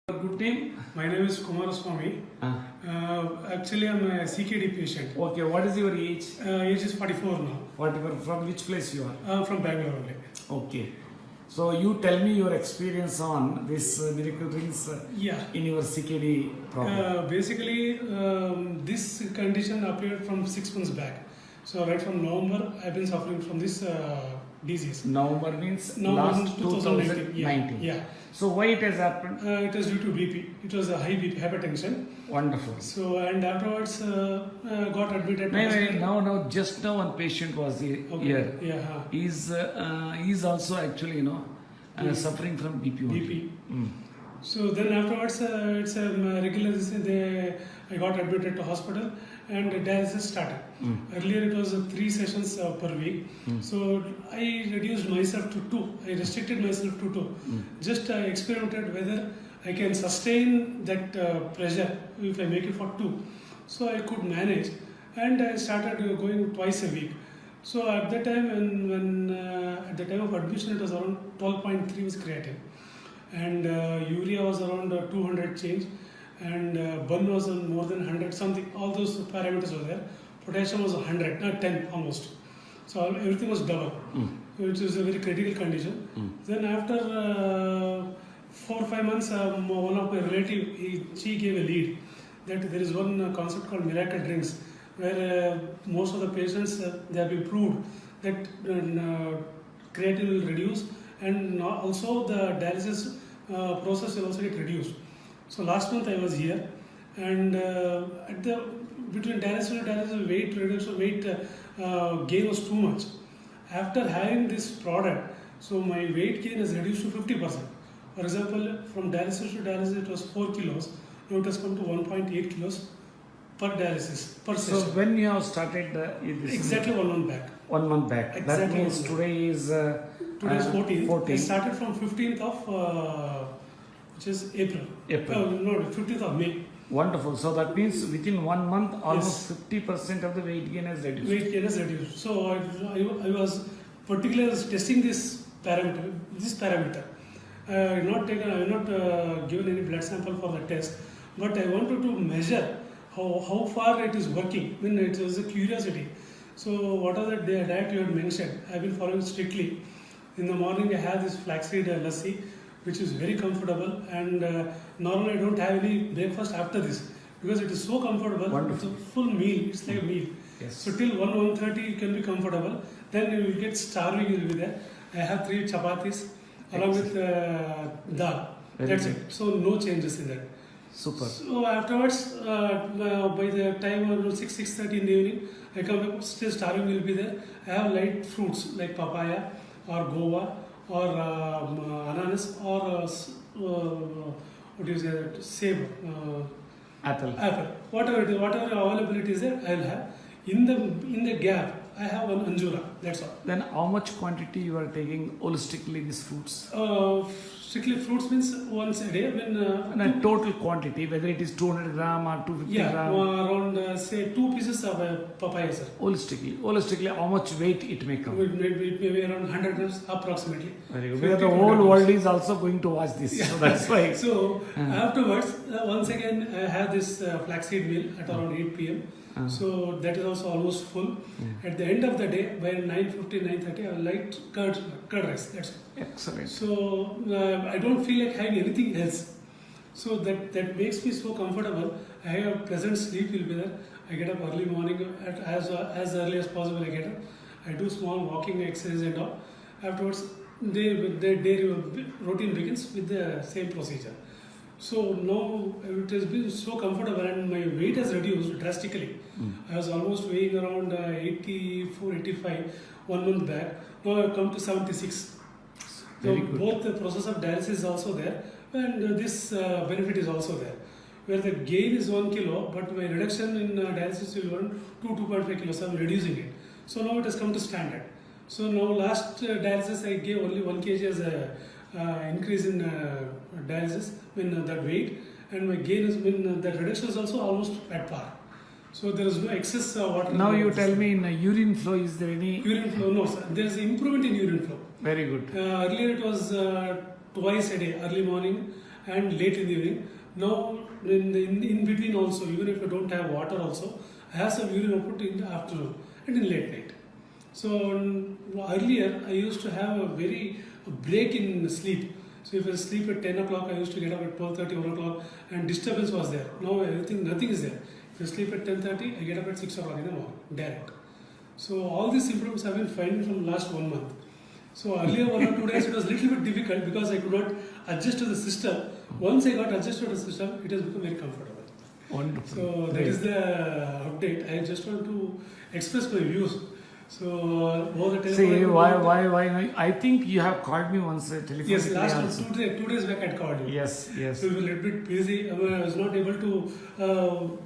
Good name? My name is Kumaraswamy. Actually, I'm a CKD patient. Okay, what is your age? Age is 44 now. Whatever, from which place you are? I'm from Bangalore only. Okay. So you tell me your experience on this miracle drinks Yeah. in your CKD problem. Basically, this condition appeared from 6 months back. So right from November, I've been suffering from this disease. November means November last 2019. 2019. Yeah. So why it has happened? It was due to BP. It was a high BP, hypertension. Wonderful. So and afterwards, got admitted. To hospital. Now, just now one patient was here. Okay. Yeah. He's also actually, suffering from BP. Only. BP. Mm. So then afterwards, it's a regular. I got admitted to hospital, and dialysis started. Earlier it was 3 sessions per week. So I reduced myself to 2. I restricted myself to 2. Just I experimented whether I can sustain that pressure if I make it for 2. So I could manage, and I started going twice a week. So at that time, when at the time of admission, it was around 12.3 was creatinine, and urea was around 200 change, and bun was on more than 100 something. All those parameters were there. Potassium was 100, 10 almost. So everything was double, which is a very critical condition. Then after 4 or 5 months, one of my relative, she gave a lead that there is one concept called miracle drinks, where most of the patients, they have been proved that creatinine will reduce, and also the dialysis process will also get reduced. So last month I was here, and between dialysis and dialysis, weight reduction, weight gain was too much. After having this product, so my weight gain is reduced to 50%. For example, from dialysis to dialysis, it was 4 kilos. Now it has come to 1.8 kilos per dialysis, per session. So when you have started this? Exactly 1 month back. 1 month back. Exactly. That means today is... Today is 14th. 14th. I started from 15th of, which is April. No, 15th of May. Wonderful. So that means within 1 month, almost 50% of the weight gain has reduced. Weight gain is reduced. So I was particularly testing this parameter. I have not given any blood sample for the test, but I wanted to measure how far it is working. I mean, it was a curiosity. So what are the diet you had mentioned? I have been following strictly. In the morning, I have this flaxseed lassi, which is very comfortable, and normally I don't have any breakfast after this because it is so comfortable. Wonderful. It's a full meal. It's like a meal. Yes. So till 1:30 you can be comfortable. Then you will get starving. You will be there. I have 3 chapatis along with dal. That's it. So no changes in that. Super. So afterwards, by the time around 6:30 in the evening, I come back. Still starving will be there. I have light fruits like papaya or guava or ananas or what do you say? Save. Apple. Whatever it is, whatever availability is there, I'll have. In the gap, I have one anjura. That's all. Then how much quantity you are taking holistically these fruits? Strictly fruits means once a day. When And total quantity, whether it is 200 gram or 250 gram? around say 2 pieces of papaya, sir. Holistically, how much weight it may come? It may be around 100 grams approximately. Very good. 50 Because the to whole 100 world grams. is also going to watch this. So that's why. So afterwards, once again, I have this flaxseed meal at around 8 p.m. So that is also almost full. At the end of the day, by 9:50, 9:30, I will light curd rice. That's all. Excellent. So I don't feel like having anything else. So that makes me so comfortable. I have pleasant sleep will be there. I get up early morning as early as possible. I get up. I do small walking exercise and all. Afterwards, the day routine begins with the same procedure. So now it has been so comfortable, and my weight has reduced drastically. I was almost weighing around 84, 85 1 month back. Now I have come to 76. So Very good. both the process of dialysis is also there, and this benefit is also there. Where the gain is 1 kilo, but my reduction in dialysis will run 2.5 kilos. I'm reducing it. So now it has come to standard. So now last dialysis I gave only 1 kg as a increase in dialysis, that weight, and my gain has been, the reduction is also almost at par. So there is no excess water. Now you tell me in urine flow, is there any? Urine flow, no sir. There is improvement in urine flow. Very good. Earlier it was twice a day, early morning and late in the evening. Now in between also, even if I don't have water also, I have some urine output in the afternoon and in late night. So earlier I used to have a break in sleep. So if I sleep at 10 o'clock, I used to get up at 12:30, 1 o'clock, and disturbance was there. Now nothing is there. If I sleep at 10:30, I get up at 6 o'clock in the morning, direct. So all these improvements have been finding from last 1 month. So earlier 1 or 2 days it was a little bit difficult because I could not adjust to the system. Once I got adjusted to the system, it has become very comfortable. Wonderful. So that is the update. I just want to express my views. So over the telephone. See, why? I think you have called me once telephone. Yes, last 2 days back I called you. Yes. So we were a little bit busy. I was not able to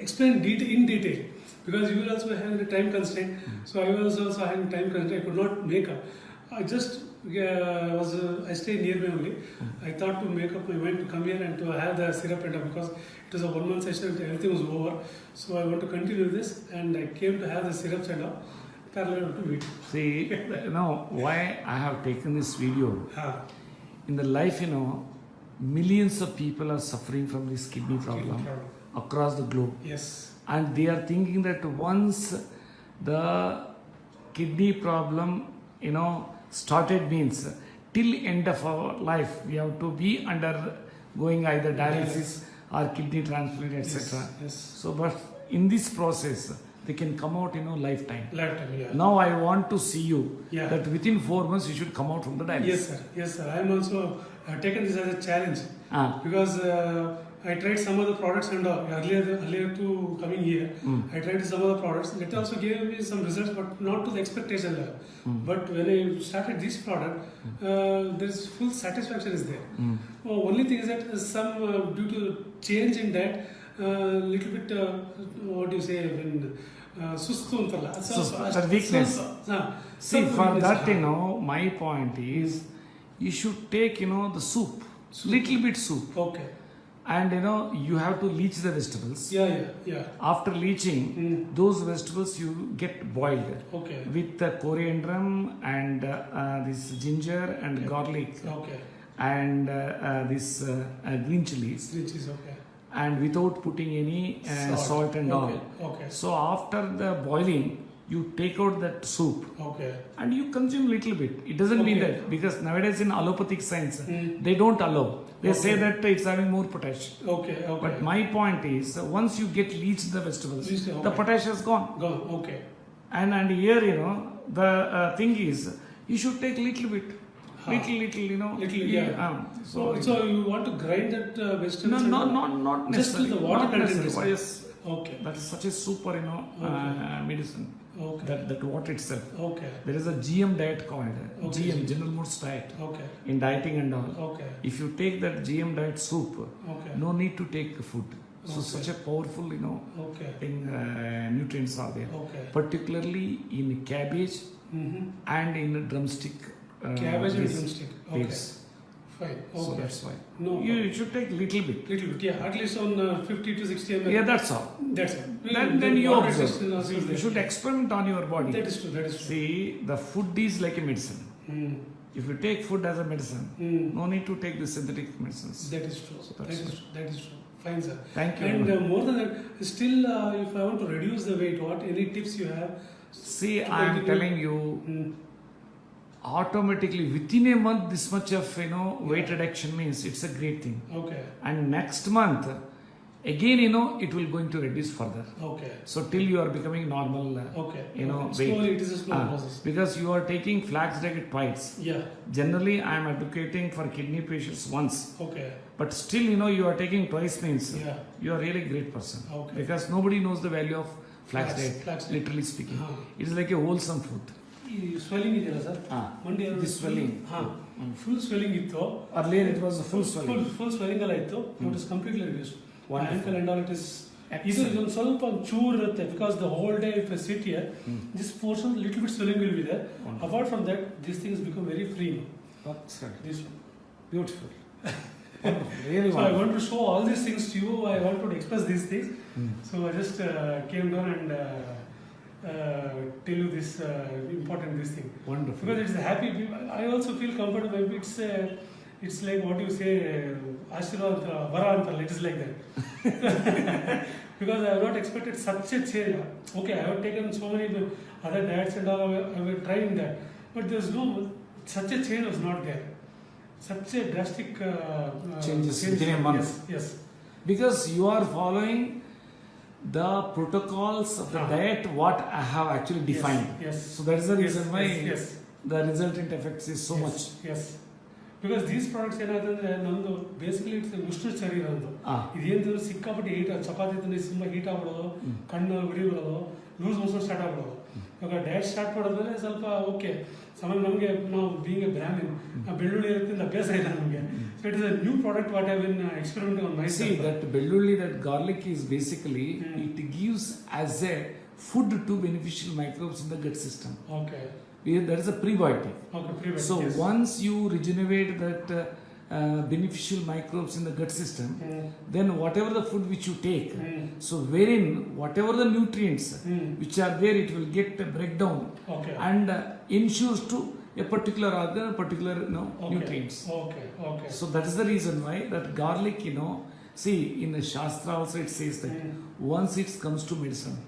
explain in detail because you will also have the time constraint. So I was also having time constraint. I could not make up. I just I stay nearby only. I thought to make up my mind to come here and to have the syrup and all because it was a 1 month session and everything was over. So I want to continue this and I came to have the syrups and all. Parallel to it. See, why I have taken this video. In the life, millions of people are suffering from this kidney problem across the globe. Yes. And they are thinking that once the kidney problem, started means till end of our life, we have to be undergoing either dialysis or kidney transplant, etc. Yes. So, but in this process, they can come out, lifetime. Lifetime, yeah. Now I want to see you that within 4 months you should come out from the dialysis. Yes, sir. I am also taken this as a challenge because I tried some of the products and earlier to coming here, I tried some of the products. It also gave me some results, but not to the expectation level. But when I started this product, there is full satisfaction is there. Only thing is that some due to change in that, little bit what do you say when sustu untalla. That weakness. See, for that, my point is you should take, the soup, little bit soup. Okay. And you have to leach the vegetables. Yeah. After leaching, those vegetables you get boiled. Okay. With the coriander and this ginger and garlic. Okay. And this green chilies. Green chilies, okay. And without putting any salt and all. Okay. So after the boiling, you take out that soup. Okay. And you consume little bit. It doesn't mean that because nowadays in allopathic science, they don't allow. They say that it's having more potassium. Okay. But my point is, once you get leached the vegetables, the potassium is gone. Okay. And here, the thing is, you should take little bit. Little. So you want to grind that vegetables? No, not necessarily. Just with the water content. Yes. Okay. That is such a super, medicine. Okay. That water itself. Okay. There is a GM diet called GM, General Moods diet. Okay. In dieting and all. Okay. If you take that GM diet soup, no need to take food. So such a powerful, thing, nutrients are there. Okay. Particularly in cabbage and in drumstick. Cabbage and drumstick. Okay. Leaves. Fine. Okay. So that's why. No. You should take little bit. At least on 50 to 60 ml. Yeah, that's all. That's it. Then you observe. You should experiment on your body. That is true. See, the food is like a medicine. If you take food as a medicine, no need to take the synthetic medicines. That is true. So that is true. Fine, sir. Thank you. And more than that, still, if I want to reduce the weight, any tips you have? See, I am telling you, automatically within a month, this much of weight reduction means it's a great thing. Okay. And next month, again, it will going to reduce further. Okay. So till you are becoming normal, weight. Slowly, it is a slow process. Because you are taking flax diet twice. Yeah. Generally, I am advocating for kidney patients once. Okay. But still, you are taking twice means you are really great person. Okay. Because nobody knows the value of flax diet, literally speaking. It is like a wholesome food. Swelling ಇದೆಯಲ್ಲ sir this swelling. Full swelling ಇತ್ತು. Earlier it was a full swelling. Full swelling ಎಲ್ಲ ಇತ್ತು. It is completely reduced. Ankle and all it is. ಇದು ಸ್ವಲ್ಪ ಚೂರು ಇರುತ್ತೆ because the whole day if I sit here, this portion little bit swelling will be there. Apart from that, these things become very free. That's right. This one. Beautiful. Really so I want to show all these things to you. I want to express these things. So I just came down and tell you this important this thing. Wonderful. Because it's a happy. I also feel comfortable. It's it's like what you say, Ashirwad Vara antalla, it is like that. Because I have not expected such a change. Okay, I have taken so many other diets and all, I have tried that. But there's no, such a change was not there. Such a drastic Changes within a month. Yes, yes. Because you are following the protocols of the diet what I have actually defined. Yes. So that is the reason why Yes. the resultant effects is so much. Yes. Because these products ಏನಾಗ್ತಂದ್ರೆ ನಮ್ದು basically it's ಉಷ್ಣ ಶರೀರ ಅಂದು ಇದೇನು ಸಿಕ್ಕಾಪಟ್ಟೆ heat chapati ತಿಂದ್ರೆ ತುಂಬ heat ಆಗ್ಬಿಡೋದು, ಕಣ್ಣು ಉರಿ ಬರೋದು, ಲೂಸ್ ಮೋಷನ್ ಸ್ಟಾರ್ಟ್ ಆಗ್ಬಿಡೋದು. ಇವಾಗ ಡಯಟ್ ಸ್ಟಾರ್ಟ್ ಮಾಡೋದ್ರೆ ಸ್ವಲ್ಪ ಓಕೆ ಸಾಮಾನ್ಯ ನಮಗೆ ನಾವು ಬೀಂಗ್ ಎ ಬ್ರಾಹ್ಮಿನ್ ಬೆಳ್ಳುಳ್ಳಿ ಇರೋದ್ರಿಂದ ಅಭ್ಯಾಸ ಇಲ್ಲ ನಮಗೆ. So it is a new product what I been experimenting on my See that ಬೆಳ್ಳುಳ್ಳಿ, that garlic is basically it gives as a food to beneficial microbes in the gut system. Okay That is a prebiotic. Okay prevent. So once you regenerate that beneficial microbes in the gut system, then whatever the food which you take, so wherein whatever the nutrients which are there, it will get a breakdown Okay. and ensures to a particular organ, particular nutrients. Okay. So that is the reason why that garlic, see in the Shastra also it says that once it comes to medicine,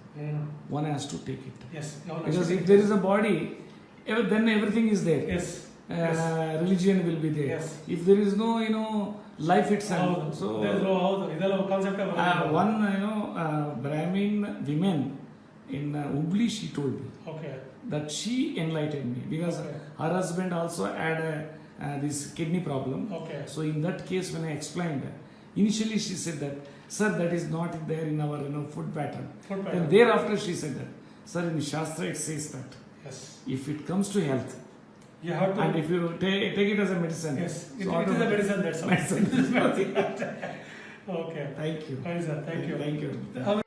one has to take it. Yes. Because if there is a body, then everything is there. Yes. Religion will be there. Yes. If there is no, life itself. So ಹೌದು ಇದೆಲ್ಲ concept one, Brahmin women in Hubli, she told me okay that she enlightened me because her husband also had this kidney problem. Okay. So in that case, when I explained, initially she said that, sir, that is not there in our food pattern. Food pattern. Then thereafter she said that, sir, in Shastra it says that Yes. if it comes to health, You have to. and if you take it as a medicine, Yes. so It is a automatic- medicine. That's all. Medicine. Okay. Thank you. Fine, sir. Thank you. Thank you.